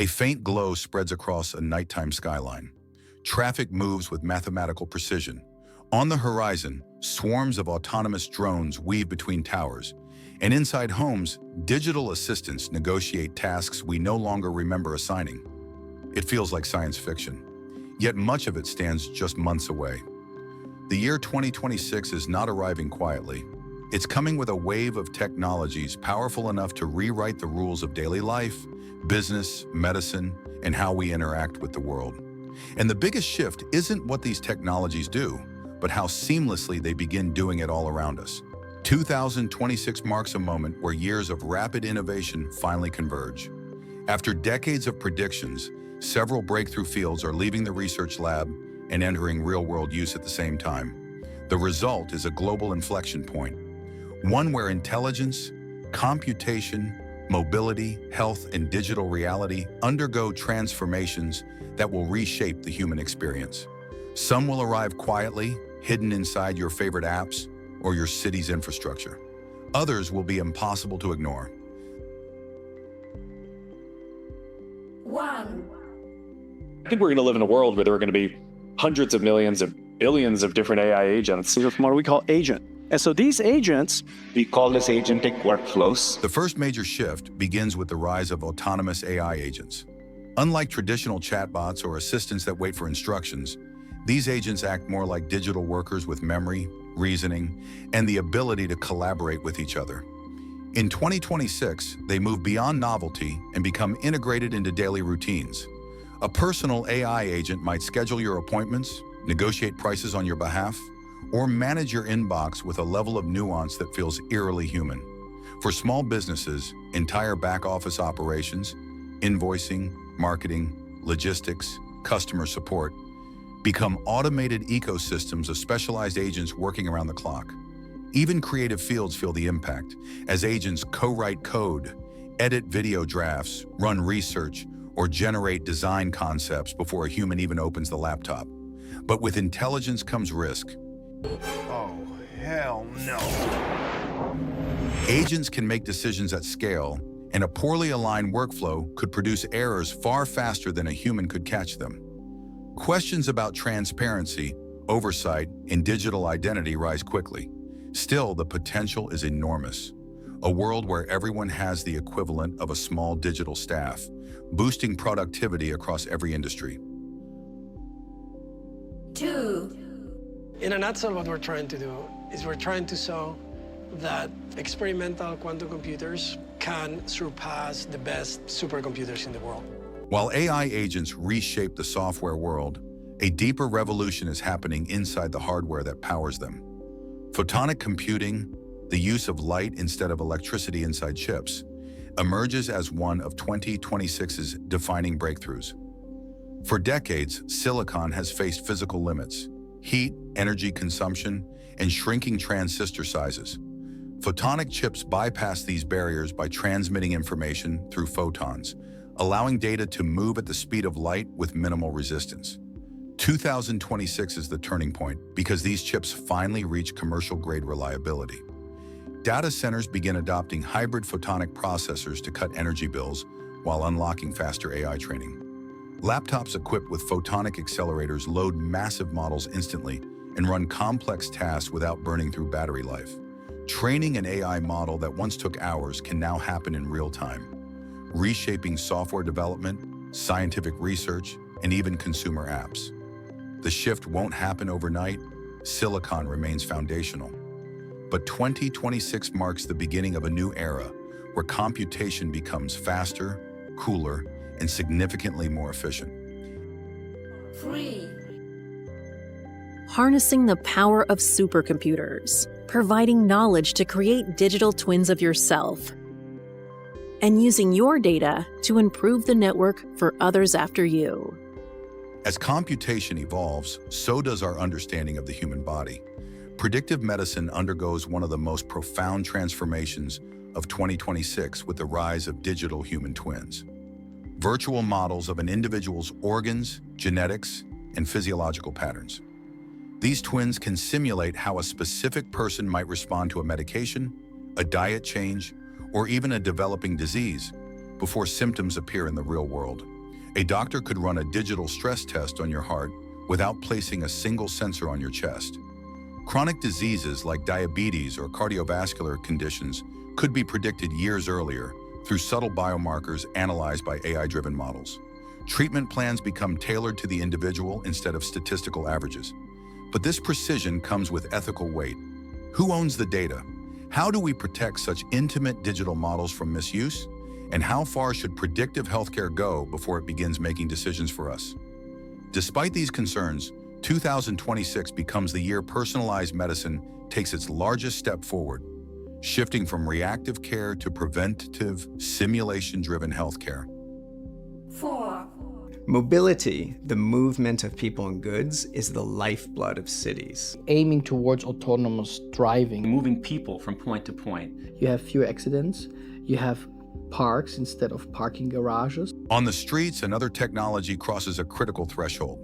A faint glow spreads across a nighttime skyline. Traffic moves with mathematical precision. On the horizon, swarms of autonomous drones weave between towers, and inside homes, digital assistants negotiate tasks we no longer remember assigning. It feels like science fiction, yet much of it stands just months away. The year 2026 is not arriving quietly. It's coming with a wave of technologies powerful enough to rewrite the rules of daily life, business, medicine, and how we interact with the world. And the biggest shift isn't what these technologies do, but how seamlessly they begin doing it all around us. 2026 marks a moment where years of rapid innovation finally converge. After decades of predictions, several breakthrough fields are leaving the research lab and entering real-world use at the same time. The result is a global inflection point, one where intelligence, computation, mobility, health, and digital reality undergo transformations that will reshape the human experience. Some will arrive quietly, hidden inside your favorite apps or your city's infrastructure. Others will be impossible to ignore. I think we're going to live in a world where there are going to be hundreds of millions of billions of different AI agents. These are from what we call agent. And so these agents, we call this agentic workflows. The first major shift begins with the rise of autonomous AI agents. Unlike traditional chatbots or assistants that wait for instructions, these agents act more like digital workers with memory, reasoning, and the ability to collaborate with each other. In 2026, they move beyond novelty and become integrated into daily routines. A personal AI agent might schedule your appointments, negotiate prices on your behalf, or manage your inbox with a level of nuance that feels eerily human. For small businesses, entire back-office operations, invoicing, marketing, logistics, customer support, become automated ecosystems of specialized agents working around the clock. Even creative fields feel the impact, as agents co-write code, edit video drafts, run research, or generate design concepts before a human even opens the laptop. But with intelligence comes risk. Oh, hell no. Agents can make decisions at scale, and a poorly aligned workflow could produce errors far faster than a human could catch them. Questions about transparency, oversight, and digital identity rise quickly. Still, the potential is enormous. A world where everyone has the equivalent of a small digital staff, boosting productivity across every industry. 2. In a nutshell, what we're trying to do is we're trying to show that experimental quantum computers can surpass the best supercomputers in the world. While AI agents reshape the software world, a deeper revolution is happening inside the hardware that powers them. Photonic computing, the use of light instead of electricity inside chips, emerges as one of 2026's defining breakthroughs. For decades, silicon has faced physical limits: heat, energy consumption, and shrinking transistor sizes. Photonic chips bypass these barriers by transmitting information through photons, allowing data to move at the speed of light with minimal resistance. 2026 is the turning point because these chips finally reach commercial-grade reliability. Data centers begin adopting hybrid photonic processors to cut energy bills while unlocking faster AI training. Laptops equipped with photonic accelerators load massive models instantly and run complex tasks without burning through battery life. Training an AI model that once took hours can now happen in real time, reshaping software development, scientific research, and even consumer apps. The shift won't happen overnight. Silicon remains foundational. But 2026 marks the beginning of a new era where computation becomes faster, cooler, and significantly more efficient. 3. Harnessing the power of supercomputers, providing knowledge to create digital twins of yourself, and using your data to improve the network for others after you. As computation evolves, so does our understanding of the human body. Predictive medicine undergoes one of the most profound transformations of 2026 with the rise of digital human twins. Virtual models of an individual's organs, genetics, and physiological patterns. These twins can simulate how a specific person might respond to a medication, a diet change, or even a developing disease before symptoms appear in the real world. A doctor could run a digital stress test on your heart without placing a single sensor on your chest. Chronic diseases like diabetes or cardiovascular conditions could be predicted years earlier through subtle biomarkers analyzed by AI-driven models. Treatment plans become tailored to the individual instead of statistical averages. But this precision comes with ethical weight. Who owns the data? How do we protect such intimate digital models from misuse? And how far should predictive healthcare go before it begins making decisions for us? Despite these concerns, 2026 becomes the year personalized medicine takes its largest step forward, shifting from reactive care to preventative, simulation-driven healthcare. 4. Mobility, the movement of people and goods, is the lifeblood of cities. Aiming towards autonomous driving. Moving people from point to point. You have fewer accidents. You have parks instead of parking garages. On the streets, another technology crosses a critical threshold.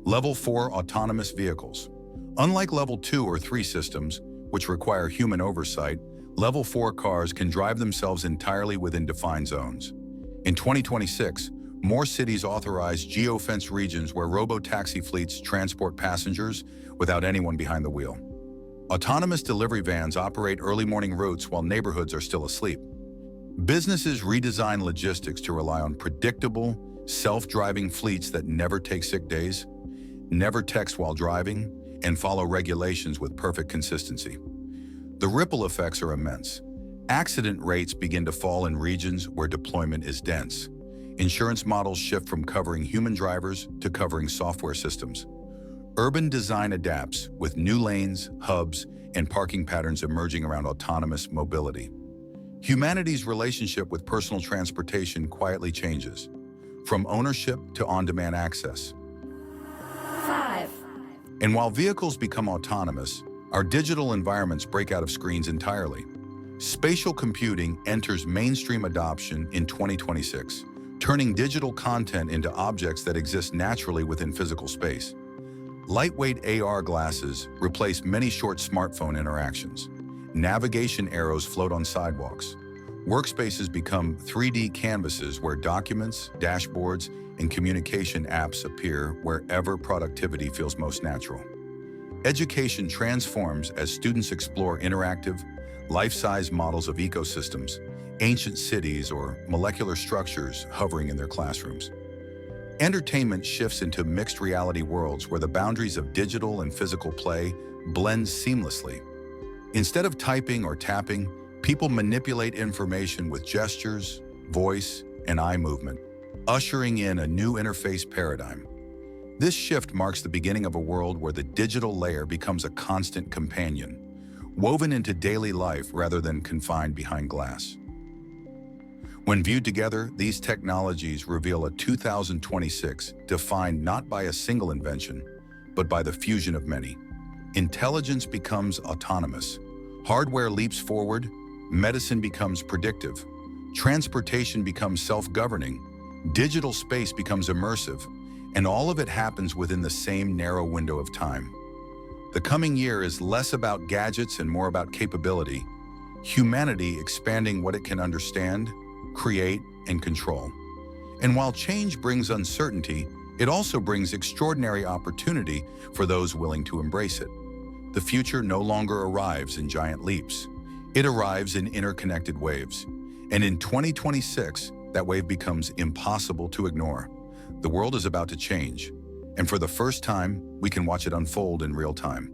Level 4 autonomous vehicles. Unlike Level 2 or 3 systems, which require human oversight, Level 4 cars can drive themselves entirely within defined zones. In 2026, more cities authorize geo-fenced regions where robo-taxi fleets transport passengers without anyone behind the wheel. Autonomous delivery vans operate early morning routes while neighborhoods are still asleep. Businesses redesign logistics to rely on predictable, self-driving fleets that never take sick days, never text while driving, and follow regulations with perfect consistency. The ripple effects are immense. Accident rates begin to fall in regions where deployment is dense. Insurance models shift from covering human drivers to covering software systems. Urban design adapts with new lanes, hubs, and parking patterns emerging around autonomous mobility. Humanity's relationship with personal transportation quietly changes, from ownership to on-demand access. 5. And while vehicles become autonomous, our digital environments break out of screens entirely. Spatial computing enters mainstream adoption in 2026, turning digital content into objects that exist naturally within physical space. Lightweight AR glasses replace many short smartphone interactions. Navigation arrows float on sidewalks. Workspaces become 3D canvases where documents, dashboards, and communication apps appear wherever productivity feels most natural. Education transforms as students explore interactive, life-size models of ecosystems, ancient cities, or molecular structures hovering in their classrooms. Entertainment shifts into mixed reality worlds where the boundaries of digital and physical play blend seamlessly. Instead of typing or tapping, people manipulate information with gestures, voice, and eye movement, ushering in a new interface paradigm. This shift marks the beginning of a world where the digital layer becomes a constant companion, woven into daily life rather than confined behind glass. When viewed together, these technologies reveal a 2026 defined not by a single invention, but by the fusion of many. Intelligence becomes autonomous. Hardware leaps forward. Medicine becomes predictive. Transportation becomes self-governing. Digital space becomes immersive. And all of it happens within the same narrow window of time. The coming year is less about gadgets and more about capability. Humanity expanding what it can understand, create, and control. And while change brings uncertainty, it also brings extraordinary opportunity for those willing to embrace it. The future no longer arrives in giant leaps. It arrives in interconnected waves. And in 2026, that wave becomes impossible to ignore. The world is about to change, and for the first time, we can watch it unfold in real time.